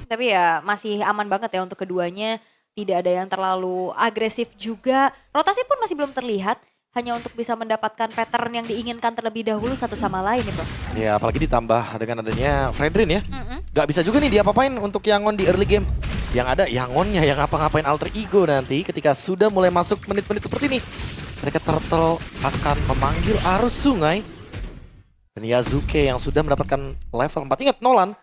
Tapi ya masih aman banget ya untuk keduanya. Tidak ada yang terlalu agresif juga. Rotasi pun masih belum terlihat. Hanya untuk bisa mendapatkan pattern yang diinginkan terlebih dahulu satu sama lain nih Bro. Ya apalagi ditambah dengan adanya Fredrin ya. Mm-mm. Gak bisa juga nih diapa-apain untuk Yangon di early game. Yang ada Yangonnya yang ngapa-ngapain alter ego nanti ketika sudah mulai masuk menit-menit seperti ini. Mereka Turtle akan memanggil arus sungai. Dan Yazuke yang sudah mendapatkan level 4. Ingat Nolan,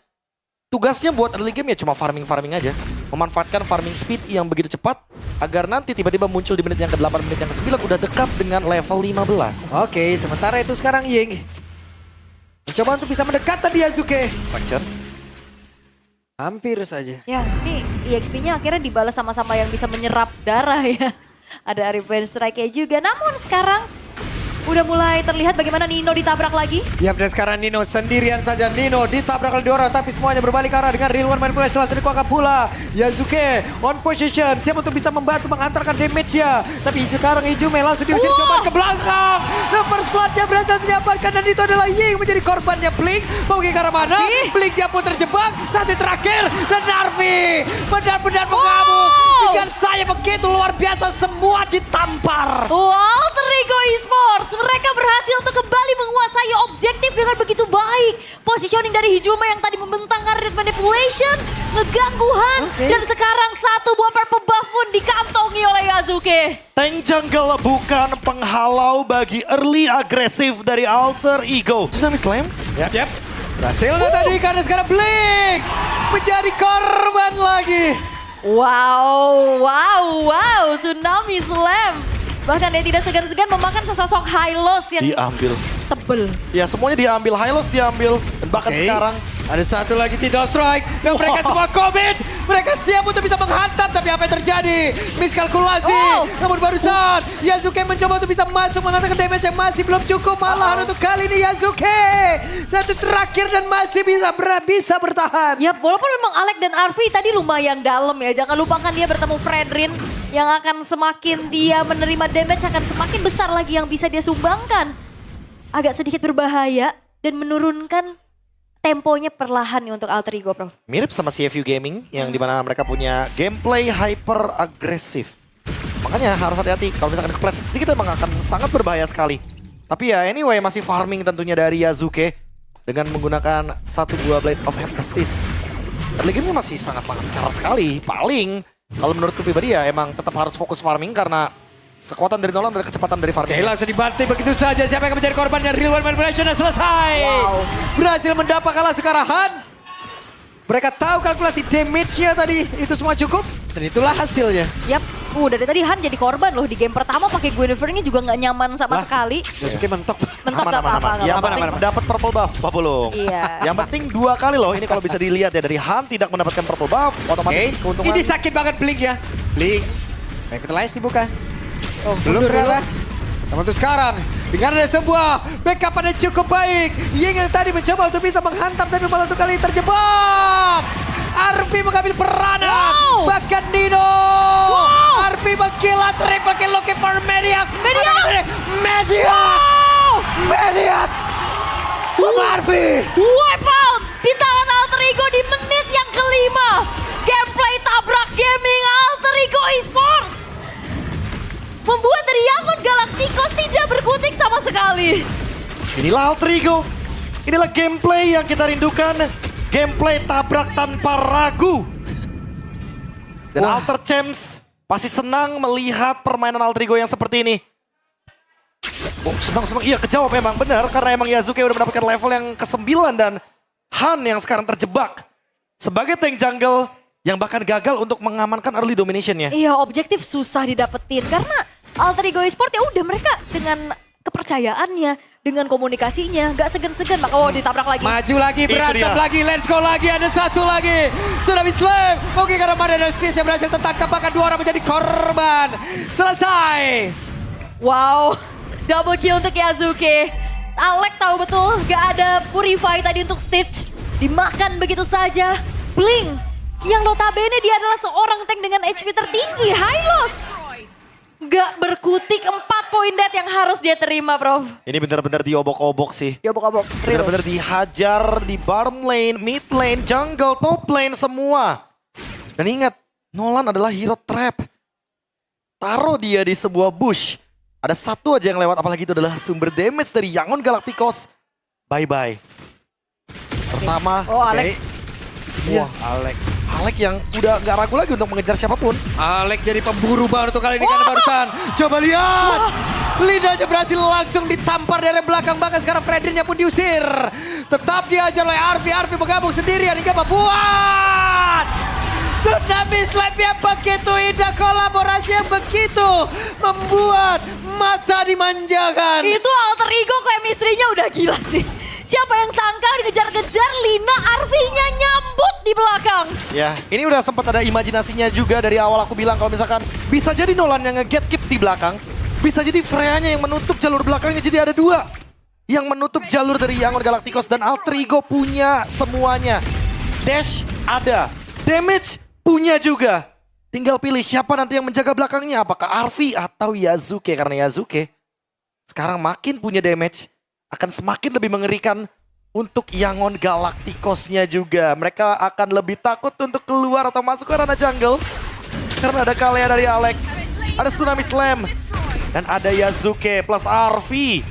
tugasnya buat early game ya cuma farming-farming aja. Memanfaatkan farming speed yang begitu cepat agar nanti tiba-tiba muncul di menit yang ke-8, menit yang ke-9 udah dekat dengan level 15. Oke, sementara itu sekarang Ying mencoba untuk bisa mendekat tadi Yazuke. Puncher. Hampir saja. Ya ini EXP-nya akhirnya dibalas sama-sama yang bisa menyerap darah ya. Ada revenge strike-nya juga. Namun sekarang udah mulai terlihat bagaimana Nino ditabrak lagi. Ya, dan sekarang Nino sendirian saja. Nino ditabrak oleh 2 orang, tapi semuanya berbalik arah dengan real one manipulation. Langsung dikuakkan pula. Yazuke on position, siap untuk bisa membantu menghantarkan damage-nya. Tapi sekarang Ijume langsung diusir coba ke belakang. Dan first blood-nya berhasil didapatkan dan itu adalah Ying menjadi korbannya Blink. Mau ke arah mana? Blink-nya pun terjebak. Satu terakhir dan Narvi benar-benar mengamuk. Dengan saya begitu luar biasa, semua ditampar. Wow, Terigo Esports. Mereka berhasil untuk kembali menguasai objektif dengan begitu baik. Positioning dari Hijume yang tadi membentangkan red manipulation, ngeganggu Han. Dan sekarang satu buah purple buff pun dikantongi oleh Yazuke. Tank jungle bukan penghalau bagi early agresif dari alter ego. Tsunami Slam. Yap. Berhasil nggak tadi karena sekarang Blink menjadi korban lagi. Wow, Tsunami Slam. Bahkan dia tidak segan-segan memakan sesosok Hylos yang Diambil. tebel. Ya semuanya diambil, Hylos diambil. Dan bahkan sekarang Ada satu lagi tidak strike dan mereka semua commit. Mereka siap untuk bisa menghantam, tapi apa yang terjadi? Miskalkulasi. Namun barusan Yazuke mencoba untuk bisa masuk mengatakan damage yang masih belum cukup. Malahan untuk kali ini Yazuke satu terakhir dan masih bisa bertahan. Ya walaupun memang Alec dan Arvi tadi lumayan dalam ya. Jangan lupakan dia bertemu Fredrin yang akan semakin dia menerima damage akan semakin besar lagi yang bisa dia sumbangkan. Agak sedikit berbahaya dan menurunkan temponya perlahan nih untuk alter ego, Prof. mirip sama CFU Gaming yang dimana mereka punya gameplay hyper agresif. Makanya harus hati-hati kalau misalkan kepleset sedikit emang akan sangat berbahaya sekali. Tapi ya anyway masih farming tentunya dari Yazuke dengan menggunakan satu buah Blade of Emphasis. Early game-nya masih sangat lancar sekali. Paling kalau menurutku pribadi ya emang tetap harus fokus farming karena kekuatan dari Nolan dan kecepatan dari farming. Oke, langsung dibanting begitu saja. Siapa yang menjadi korbannya? Real One Manipulation dan selesai. Berhasil mendapatkan langsung ke arah Han. Mereka tahu kalkulasi damage-nya tadi. Itu semua cukup. Dan itulah hasilnya. Yap, dari tadi Han jadi korban loh di game pertama pakai Guinevere-nya juga nggak nyaman sama sekali. Yazuke mentok. Mentok gak apa-apa. Yang penting dapat purple buff, Pak Pulung. Iya. Yang penting 2 kali loh. Ini kalau bisa dilihat ya dari Han tidak mendapatkan purple buff, otomatis keuntungan. Ini sakit banget Blink ya. Blink. Capitalize dibuka. Belum mundur ternyata. Namun untuk sekarang, dengan ada sebuah backup yang cukup baik. Ying yang tadi mencoba untuk bisa menghantam, tapi malah untuk kali ini terjebak. Arpi mengambil peranan. Bahkan Nino. Arpi mengkilat, triple kill looking for Mediac. Mediac. Arpi. Wipe out di tangan alter ego di menit yang kelima. Gameplay tabrak gaming alter ego esports. Membuat dari Yangon Galacticos tidak berkutik sama sekali. Inilah alter ego. Inilah gameplay yang kita rindukan. Gameplay tabrak tanpa ragu. Dan Alter Champs pasti senang melihat permainan alter ego yang seperti ini. Oh, senang-senang. Iya, kejawab memang benar. Karena emang Yazuke udah mendapatkan level yang ke-9 dan Han yang sekarang terjebak. Sebagai tank jungle yang bahkan gagal untuk mengamankan early domination-nya. Iya, objektif susah didapetin karena alter ego esports ya udah mereka dengan kepercayaannya, dengan komunikasinya, nggak segan-segan. Maka ditabrak lagi. Maju lagi, berantem dia. lagi, let's go lagi, ada satu lagi. Tsunami Slam, mungkin karena Mada dan Stis yang berhasil tertangkap, bahkan 2 orang menjadi korban. Selesai. Wow, double kill untuk Yazuke. Alec tahu betul gak ada Purify tadi untuk Stitch. Dimakan begitu saja. Blink, yang notabene dia adalah seorang tank dengan HP tertinggi, Hylos. Gak berkutik 4 poin dead yang harus dia terima, Prof. Ini benar-benar diobok-obok sih. Diobok-obok. Real. Benar-benar dihajar di bottom lane, mid lane, jungle, top lane semua. Dan ingat, Nolan adalah hero trap. Taruh dia di sebuah bush. Ada satu aja yang lewat, apalagi itu adalah sumber damage dari Yangon Galacticos. Bye-bye. Pertama, Oh, Alek. Iya. Wah, Alek. Alek yang udah gak ragu lagi untuk mengejar siapapun. Alek jadi pemburu baru tuh kali ini karena barusan. Coba lihat. Lidahnya berhasil langsung ditampar dari belakang. Bahkan sekarang Fredrinnya pun diusir. Tetap diajar oleh Arfi. Arfi bergabung sendirian hingga membuat tsunami slap yang begitu indah. Kolaborasi yang begitu membuat mata dimanjakan. Itu alter ego chemistry-nya udah gila sih. Siapa yang sangka dikejar-kejar Lina, Arfi-nya nyambut di belakang. Ya, ini udah sempat ada imajinasinya juga dari awal aku bilang kalau misalkan bisa jadi Nolan yang nge-get keep di belakang. Bisa jadi Freya-nya yang menutup jalur belakangnya, jadi ada dua. Yang menutup jalur dari Yangon Galacticos dan alter ego punya semuanya. Dash ada, damage punya juga. Tinggal pilih siapa nanti yang menjaga belakangnya. Apakah Arfi atau Yazuke. Karena Yazuke sekarang makin punya damage. Akan semakin lebih mengerikan untuk Yangon Galacticos-nya juga. Mereka akan lebih takut untuk keluar atau masuk ke ranah jungle. Karena ada Kalea dari Alek. Ada Tsunami Slam. Dan ada Yazuke plus Arfi.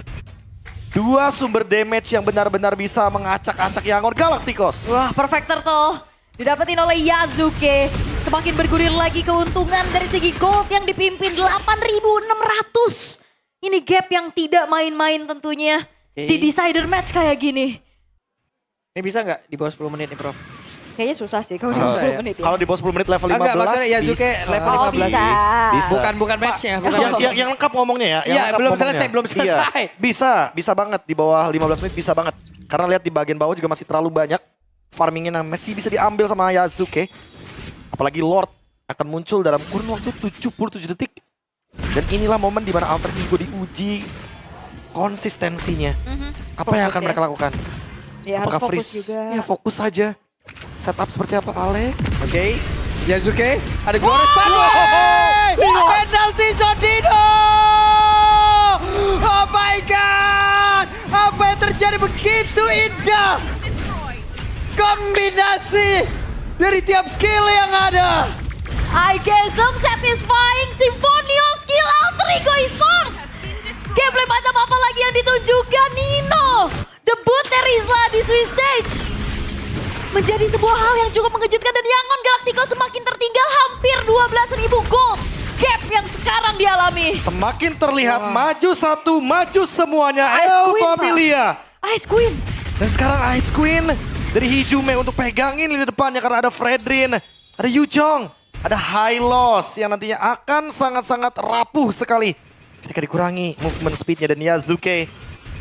Dua sumber damage yang benar-benar bisa mengacak-acak Yangon Galacticos. Wah, perfect turtle. Didapetin oleh Yazuke. Semakin bergulir lagi keuntungan dari segi gold yang dipimpin 8.600. Ini gap yang tidak main-main tentunya. Di decider match kayak gini. Ini bisa nggak di bawah 10 menit nih, Prof? Kayaknya susah sih kalau di Susah 10 ya? menit ya. Kalau di bawah 10 menit level 15 Enggak, maksudnya Yazuke bisa. level Oh, 15 bisa. Bisa. Bukan matchnya. Bukan Oh. matchnya. Yang lengkap ngomongnya ya. yang Iya, lengkap belum ngomongnya. selesai, belum selesai. Iya, bisa banget di bawah 15 menit bisa banget. Karena lihat di bagian bawah juga masih terlalu banyak farmingnya yang masih bisa diambil sama Yazuke. Apalagi Lord akan muncul dalam kurun waktu 77 detik. Dan inilah momen di mana alter ego diuji konsistensinya. Apa yang Fokus akan ya. mereka lakukan? Ya harus Apakah fokus freeze? juga. Ya fokus saja. Setup seperti apa Ale? Oke, Yazuke ada Glorious Pathway! Penalty Zodino! Oh my god! Apa yang terjadi begitu indah? Kombinasi dari tiap skill yang ada. Igasm satisfying Symphony of Skill Alter Ego Esports. Gameplay macam apa lagi yang ditunjukkan Nino? Debut Terizla di Swiss Stage. Menjadi sebuah hal yang cukup mengejutkan dan Yangon Galacticos semakin tertinggal hampir 12.000 gold. Gap yang sekarang dialami. Semakin terlihat maju satu, maju semuanya. Ice El Queen, Pak. Familia. Ice Queen. Dan sekarang Ice Queen dari Hijume untuk pegangin lini depannya karena ada Fredrin, ada Yujong, ada Hylos yang nantinya akan sangat-sangat rapuh sekali ketika dikurangi movement speednya. Dan Yazuke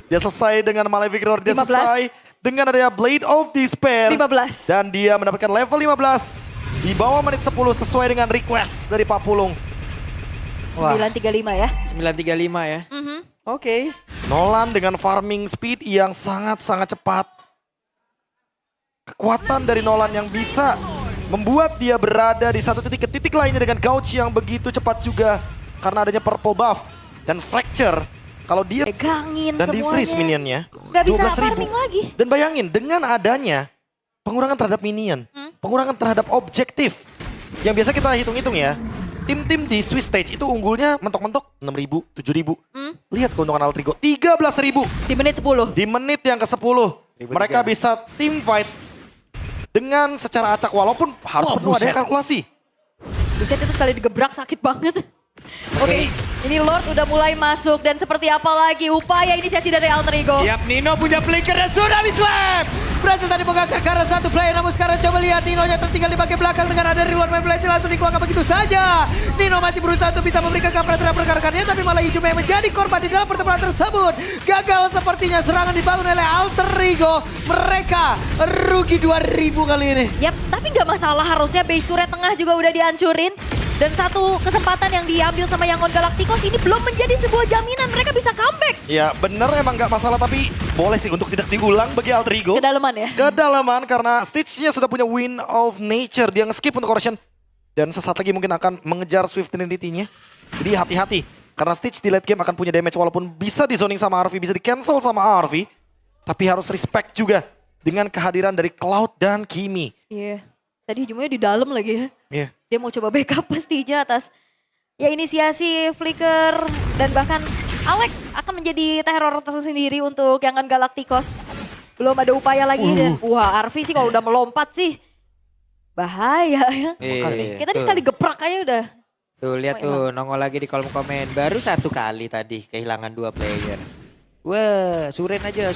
dia selesai dengan Malefic Roar, dia 15. selesai dengan adanya Blade of Despair. 15. Dan dia mendapatkan level 15 di bawah menit 10 sesuai dengan request dari Pak Pulung. Wah, 935 ya. 935 ya. Oke. Nolan dengan farming speed yang sangat-sangat cepat. Kekuatan dari Nolan yang bisa membuat dia berada di satu titik ke titik lainnya dengan gauge yang begitu cepat juga. Karena adanya purple buff dan fracture. Kalau dia Pegangin dan di semuanya. freeze minionnya Gak bisa 12.000. farming lagi. Dan bayangin dengan adanya pengurangan terhadap minion, pengurangan terhadap objektif. Yang biasa kita hitung-hitung ya. Tim-tim di Swiss Stage itu unggulnya mentok-mentok 6.000, 7.000. Lihat keuntungan Alter Ego 13.000 Di menit 10. di menit yang ke-10. Mereka bisa team fight dengan secara acak walaupun harus penuh adanya kalkulasi. Buset itu sekali digebrak sakit banget. Oke, ini Lord udah mulai masuk dan seperti apa lagi upaya inisiasi dari Alter Ego. Yap, Nino punya flicker dan sudah Slam. Berhasil tadi mengangkat karena satu player, namun sekarang coba lihat Nino-nya tertinggal di bagian belakang dengan ada Real One Manipulation langsung dikeluarkan begitu saja. Nino masih berusaha untuk bisa memberikan cover terhadap rekan-rekannya, tapi malah Hijume yang menjadi korban di dalam pertempuran tersebut. Gagal sepertinya serangan dibangun oleh Alter Ego. Mereka rugi 2.000 kali ini. Yap, tapi nggak masalah, harusnya base turret tengah juga udah dihancurin. Dan satu kesempatan yang diambil sama Yangon Galacticos ini belum menjadi sebuah jaminan mereka bisa comeback. Ya bener emang gak masalah tapi boleh sih untuk tidak diulang bagi Alter Ego. Kedalaman ya. Kedalaman karena Stitch-nya sudah punya Wind of Nature. Dia nge-skip untuk Corrosion. Dan sesaat lagi mungkin akan mengejar Swift Trinity-nya. Jadi hati-hati. Karena Stitch di late game akan punya damage walaupun bisa di zoning sama Arvi, bisa di cancel sama Arvi. Tapi harus respect juga dengan kehadiran dari Cloud dan Kimi. Iya. Tadi hujungnya di dalam lagi ya. Iya. Dia mau coba backup pastinya atas ya inisiasi Flicker dan bahkan Alex akan menjadi teror tersendiri untuk Yangon Galacticos. Belum ada upaya lagi dan wah Arvi sih kalau udah melompat sih bahaya ya. Kita tadi sekali geprak aja udah. Tuh lihat tuh nongol lagi di kolom komen. Baru 1 kali tadi kehilangan 2 player. Wah, suren aja.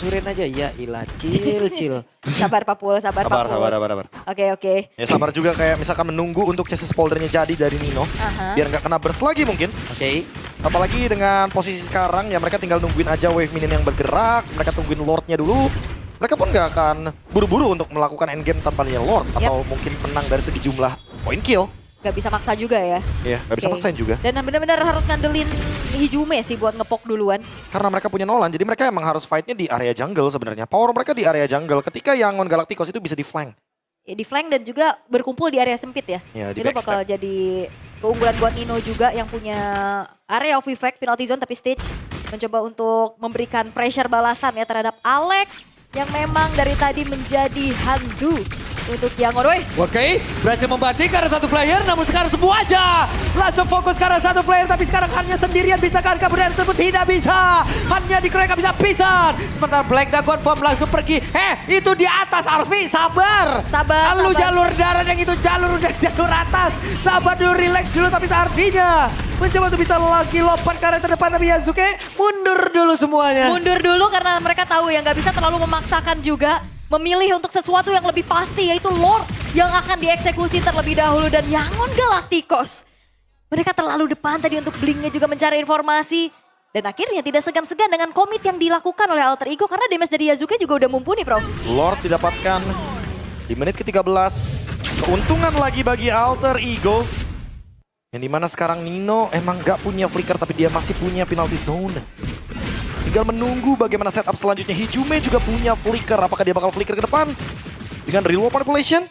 Ya ilah, chill. Sabar Papul, sabar Papul. Sabar. Oke. Ya sabar juga kayak misalkan menunggu untuk chassis poldernya jadi dari Nino. Biar nggak kena burst lagi mungkin. Oke. Apalagi dengan posisi sekarang ya mereka tinggal nungguin aja wave minion yang bergerak. Mereka tungguin lordnya dulu. Mereka pun nggak akan buru-buru untuk melakukan endgame tanpa adanya lord. Atau mungkin menang dari segi jumlah point kill. Gak bisa maksa juga ya. Iya, nggak bisa maksain juga. Dan benar-benar harus ngandelin Hijume sih buat ngepok duluan. Karena mereka punya Nolan, jadi mereka emang harus fightnya di area jungle sebenarnya. Power mereka di area jungle ketika Yangon Galacticos itu bisa di flank. Ya, di flank dan juga berkumpul di area sempit ya. Ya, di Itu backstab. bakal jadi keunggulan buat Nino juga yang punya area of effect penalty zone tapi Stitch mencoba untuk memberikan pressure balasan ya terhadap Alex yang memang dari tadi menjadi hantu untuk Yangon. Oke, berhasil membanting karena 1 player, namun sekarang semua aja langsung fokus karena 1 player, tapi sekarang hanya sendirian bisakah kabur dari tersebut? Tidak bisa, hanya dikeroyok bisa pisan. Sementara Black Dragon Form langsung pergi. Itu di atas Arvi, sabar. Lu jalur darat yang itu jalur atas. Sabar dulu, relax dulu, tapi Arvinya mencoba untuk bisa lagi lompat ke arah terdepan, tapi Yasuke mundur dulu semuanya. Mundur dulu karena mereka tahu ya nggak bisa terlalu memaksakan juga. Memilih untuk sesuatu yang lebih pasti yaitu Lord yang akan dieksekusi terlebih dahulu dan Yangon Galacticos. Mereka terlalu depan tadi untuk Blinknya juga mencari informasi. Dan akhirnya tidak segan-segan dengan komit yang dilakukan oleh Alter Ego karena damage dari Yasuke juga udah mumpuni bro. Lord didapatkan di menit ke-13. Keuntungan lagi bagi Alter Ego. Yang dimana sekarang Nino emang gak punya flicker tapi dia masih punya penalty zone. Tinggal menunggu bagaimana setup selanjutnya. Hijume juga punya flicker. Apakah dia bakal flicker ke depan? Dengan real world manipulation.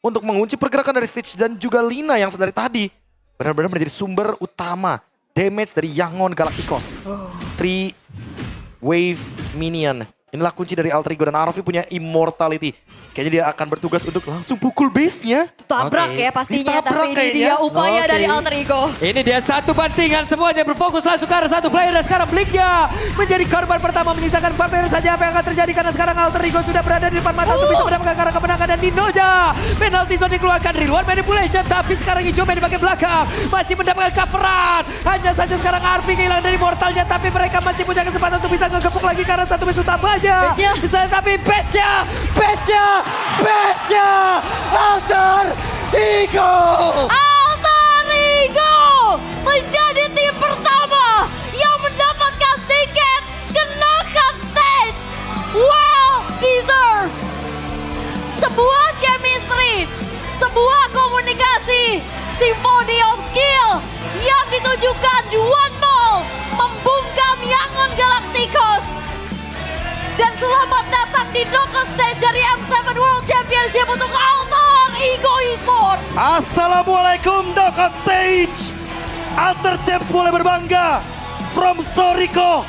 Untuk mengunci pergerakan dari Stitch dan juga Lina yang sedari tadi. Benar-benar menjadi sumber utama damage dari Yangon Galacticos. 3 wave minion. Inilah kunci dari Alter Ego dan Arvi punya immortality. Kayaknya dia akan bertugas untuk langsung pukul base-nya. Tabrak ya pastinya, Ditabrak tapi ini dia upaya Oke. dari Alter Ego. Ini dia 1 bantingan, semuanya berfokus langsung ke arah 1 player dan sekarang Blinknya menjadi korban pertama menyisakan 4 player saja. Apa yang akan terjadi karena sekarang Alter Ego sudah berada di depan mata untuk bisa mendapatkan arah kemenangan dan Ninoja. Penalty zone dikeluarkan, real manipulation, tapi sekarang Hijume di bagian belakang masih mendapatkan coveran. Hanya saja sekarang Arvi kehilangan dari mortalnya, tapi mereka masih punya kesempatan untuk bisa ngegepuk lagi karena 1 base utamanya. Tapi base-nya Alter Ego. Alter Ego menjadi tim pertama yang mendapatkan tiket ke knockout stage. Well deserved. Sebuah chemistry, sebuah komunikasi, symphony of skill yang ditunjukkan 2-0 membungkam Yangon Galacticos. Dan selamat datang di knockout stage dari M7 World Championship untuk Alter Ego Esports. Assalamualaikum knockout stage. Alter Champs boleh berbangga. From Soriko